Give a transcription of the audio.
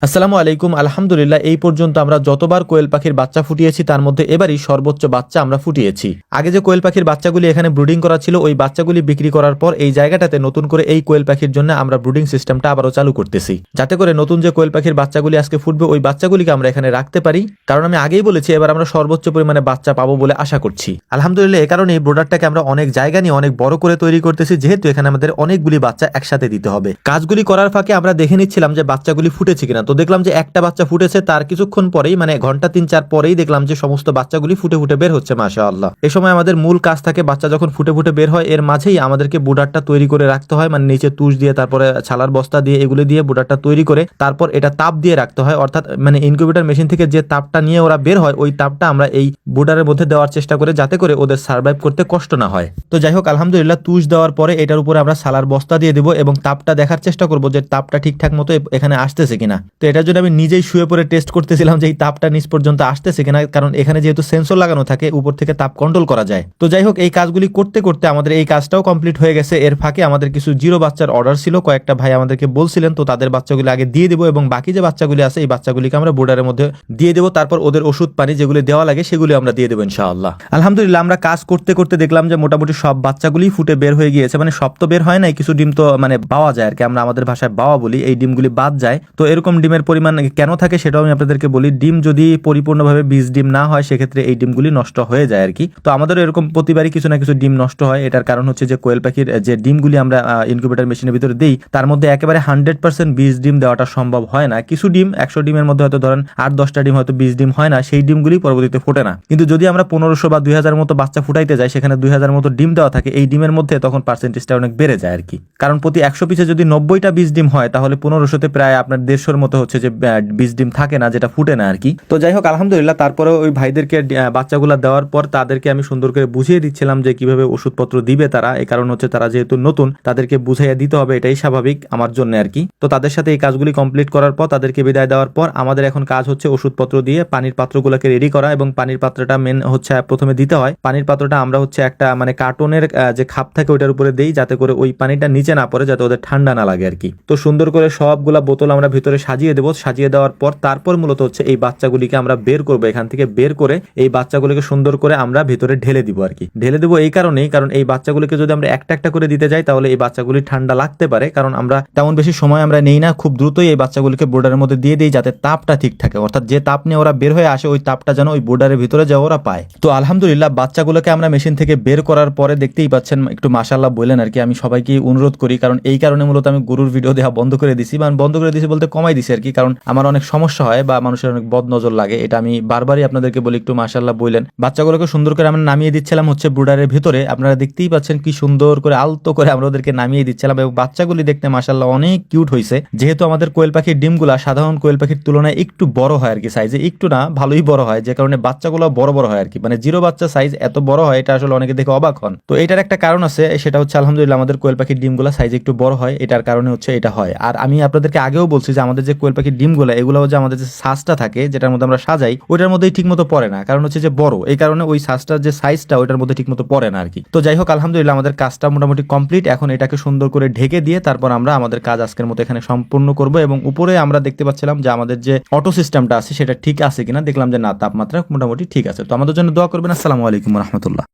আসসালামু আলাইকুম। আলহামদুলিল্লাহ, এই পর্যন্ত আমরা যতবার কোয়েল পাখির বাচ্চা ফুটিয়েছি তার মধ্যে এবারই সর্বোচ্চ বাচ্চা আমরা ফুটিয়েছি। আগে যে কোয়েল পাখির বাচ্চাগুলি এখানে ব্রুডিং করা ছিল, ওই বাচ্চাগুলি বিক্রি করার পর এই জায়গাটাতে নতুন করে এই কোয়েল পাখির জন্য আমরা ব্রুডিং সিস্টেমটা আবারও চালু করতেছি, যাতে করে নতুন যে কোয়েল পাখির বাচ্চাগুলি আজকে ফুটবে ওই বাচ্চাগুলিকে আমরা এখানে রাখতে পারি। কারণ আমি আগেই বলেছি এবার আমরা সর্বোচ্চ পরিমাণে বাচ্চা পাবো বলে আশা করছি। আলহামদুলিল্লাহ, এ কারণে এই ব্রোডারটাকে আমরা অনেক জায়গা নিয়ে অনেক বড় করে তৈরি করতেছি, যেহেতু এখানে আমাদের অনেকগুলি বাচ্চা একসাথে দিতে হবে। কাজগুলি করার ফাঁকে আমরা দেখে নিচ্ছিলাম যে বাচ্চাগুলি ফুটেছে কিনা। তো দেখলাম যে একটা বাচ্চা ফুটেছে, তার কিছুক্ষণ পরেই মানে ঘন্টা 3-4 পরেই দেখলাম যে সমস্ত বাচ্চাগুলি ফুটে ফুটে বের হচ্ছে। মাশাআল্লাহ, এই সময় আমাদের মূল কাজ থাকে বাচ্চা যখন ফুটে ফুটে বের হয় এর মাঝেই আমাদেরকে বুডারটা তৈরি করে রাখতে হয়, মানে নিচে তুষ দিয়ে তারপরে ছালার বস্তা দিয়ে এগুলো দিয়ে বুডারটা তৈরি করে তারপর এটা তাপ দিয়ে রাখতে হয়। অর্থাৎ মানে ইনকিউবেটর মেশিন থেকে যে তাপটা নিয়ে ওরা বের হয় ওই তাপটা আমরা এই বুডারের মধ্যে দেওয়ার চেষ্টা করে, যাতে করে ওদের সার্ভাইভ করতে কষ্ট না হয়। তো যাই হোক, আলহামদুলিল্লাহ, তুষ দেওয়ার পরে এটার উপরে আমরা ছালার বস্তা দিয়ে দেবো এবং তাপটা দেখার চেষ্টা করবো যে তাপটা ঠিকঠাক মতো এখানে আসতেছে কিনা। তো এটার জন্য আমি নিজেই শুয়ে পড়ে টেস্ট করতেছিলাম যে এই তাপটা নিচ পর্যন্ত আসতেছে কিনা, কারণ এখানে যেহেতু সেন্সর লাগানো থাকে উপর থেকে তাপ কন্ট্রোল করা যায়। তো যাই হোক, এই কাজগুলি করতে করতে আমাদের এই কাজটাও কমপ্লিট হয়ে গেছে। এর ফাঁকে আমাদের কিছু জিরো বাচ্চার অর্ডার ছিল, কয়েকটা ভাই আমাদেরকে বলছিলেন, তো তাদের বাচ্চাগুলি আগে দিয়ে দেবো এবং বাকি যে বাচ্চাগুলি আছে এই বাচ্চাগুলিকে আমরা বোর্ডারের মধ্যে দিয়ে দেবো। তারপর ওদের ওষুধ পানি যেগুলি দেওয়া লাগে সেগুলি আমরা দিয়ে দেবো ইনশাআল্লাহ। আলহামদুলিল্লাহ, আমরা কাজ করতে করতে দেখলাম যে মোটামুটি সব বাচ্চাগুলি ফুটে বের হয়ে গিয়েছে। মানে সব তো বের হয় নাই, কিছু ডিম তো মানে পাওয়া যায় আর কি, আমরা আমাদের ভাষায় বাওয়া বলি, এই ডিমগুলি বাদ যায়। তো এরকম ডিমের পরিমাণ কেন থাকে সেটাও আমি আপনাদেরকে বলি। ডিম যদি পরিপূর্ণভাবে বীজ ডিম না হয় সেক্ষেত্রে এই ডিমগুলি নষ্ট হয়ে যায় আর কি। তো আমাদেরও এরকম প্রতিবারই কিছু না কিছু ডিম নষ্ট হয়। এটার কারণ হচ্ছে যে কোয়েল পাখির যে ডিমগুলি আমরা ইনকিউবেটর মেশিনের ভিতরে দিই তার মধ্যে একেবারে 100% বীজ ডিম দেওয়াটা সম্ভব হয় না। কিছু ডিম 100 ডিমের মধ্যে হয়তো ধরেন 8-10টা ডিম হয়তো বীজ ডিম হয় না, সেই ডিমগুলি পরবর্তীতে ফোটে না। কিন্তু যদি আমরা 1500 বা 2000 মতো বাচ্চা ফুটাইতে যাই, সেখানে 2000 মতো ডিম দেওয়া থাকে, এই ডিমের মধ্যে তখন পার্সেন্টেজটা অনেক বেড়ে যায় আর কি। কারণ প্রতি 100 পিসে যদি 90টা বীজ ডিম হয় তাহলে 1500তে প্রায় আপনার 150-র মতো হচ্ছে যে বীজ ডিম থাকে না, যেটা ফুটে না আর কি। তো যাই হোক, আলহামদুলিল্লাহ, তারপরে ওই ভাইদেরকে বাচ্চাগুলো দেওয়ার পর তাদেরকে আমি সুন্দর করে বুঝিয়ে দিচ্ছিলাম যে কিভাবে ওষুধপত্র দিবে তারা। এই কারণ হচ্ছে তারা যেহেতু নতুন, তাদেরকে বুঝাইয়া দিতে হবে, এটাই স্বাভাবিক আমার জন্য আর কি। তো তাদের সাথে এই কাজগুলি কমপ্লিট করার পর তাদেরকে বিদায় দেওয়ার পর আমাদের এখন কাজ হচ্ছে ওষুধপত্র দিয়ে পানির পাত্রগুলোকে রেডি করা। এবং পানির পাত্রটা মেন হচ্ছে প্রথমে দিতে হয়। পানির পাত্রটা আমরা হচ্ছে একটা মানে কার্টনের যে খাপ থাকে ওইটার উপরে দেই, যাতে করে ওই পানিটা নিচে না পড়ে, যাতে ওদের ঠান্ডা না লাগে আর কি। তো সুন্দর করে সবগুলা বোতল আমরা ভিতরে সাজিয়ে দেবো। সাজিয়ে দেওয়ার পর তারপর মূলত হচ্ছে এই বাচ্চাগুলিকে আমরা বের করবো। এখান থেকে বের করে এই বাচ্চাগুলিকে সুন্দর করে আমরা ভিতরে ঢেলে দিব আর কি। ঢেলে দেবো এই কারণেই, কারণ এই বাচ্চাগুলিকে যদি আমরা একটা একটা করে দিতে যাই তাহলে এই বাচ্চাগুলি ঠান্ডা লাগতে পারে। কারণ আমরা তেমন বেশি সময় আমরা নেই না, খুব দ্রুতই এই বাচ্চাগুলিকে বোর্ডারের মধ্যে দিয়ে দিই, যাতে তাপটা ঠিক থাকে। অর্থাৎ যে তাপ নিয়ে ওরা বের হয়ে আসে ওই তাপটা যেন ওই বোর্ডারের ভিতরে যাওয়া ওরা পায়। তো আলহামদুলিল্লাহ, বাচ্চাগুলোকে আমরা মেশিন থেকে বের করার পরে দেখতেই পাচ্ছেন, একটু মাশাআল্লাহ বললেন আর কি। আমি সবাইকে অনুরোধ করি, কারণ এই কারণে মূলত আমি গরুর ভিডিও দেওয়া বন্ধ করে দিছি, মানে বন্ধ করে দিছি বলতে কমাই দিছি আর কি। কারণ আমার অনেক সমস্যা হয় বা মানুষের অনেক বদ নজর লাগে, এটা আমি বারবারই আপনাদেরকে বলি। একটু মাশাআল্লাহ বললেন। বাচ্চাগুলোকে সুন্দর করে আমরা নামিয়ে দিচ্ছিলাম হচ্ছে ব্রুডারের ভিতরে। আপনারা দেখতেই পাচ্ছেন কি সুন্দর করে আলতো করে আমরা ওদেরকে নামিয়ে দিচ্ছিলাম এবং বাচ্চাগুলি দেখতে মাশাআল্লাহ অনেক কিউট হয়েছে। যেহেতু আমাদের কোয়েল পাখির ডিমগুলা সাধারণ কোয়েল পাখির তুলনায় একটু বড় হয় আর কি, সাইজে একটু না ভালোই বড় হয়, যে কারণে বাচ্চাগুলো বড় বড় হয় আর কি। মানে জিরো বাচ্চা সাইজ এত বড় হয়, এটা আসলে অনেকে দেখে অবাক হন। তো এটার একটা কারণ আছে, সেটা হচ্ছে আলহামদুলিল্লাহ আমাদের কোয়েল পাখির ডিমগুলা সাইজ একটু বড় হয়, এটার কারণে হচ্ছে এটা হয়। আর আমি আপনাদেরকে আগেও বলছি যে আমাদের যে কোয়েল পাখির ডিমগুলা এগুলো যে আমাদের যে সাজটা থাকে যেটার মধ্যে আমরা সাজাই ওইটার মধ্যে ঠিক মতো পড়ে না, কারণ হচ্ছে যে বড়, এই কারণে ওই সাজটার যে সাইজটা ওইটার মধ্যে ঠিক মতো পড়ে না আর কি। তো যাই হোক, আলহামদুলিল্লাহ আমাদের কাজটা মোটামুটি কমপ্লিট। এখন এটাকে সুন্দর করে ঢেকে দিয়ে তারপর আমরা আমাদের কাজ আজকের মতো এখানে সম্পূর্ণ করব। এবং উপরে আমরা দেখতে পাচ্ছিলাম যে আমাদের যে অটো সিস্টেমটা আছে সেটা ঠিক আছে কিনা, দেখলাম যে না, তাপমাত্রা মোটামুটি ঠিক আছে। তো আমাদের জন্য দোয়া করবেন। আসসালামু আলাইকুম রহমতুল্লাহ।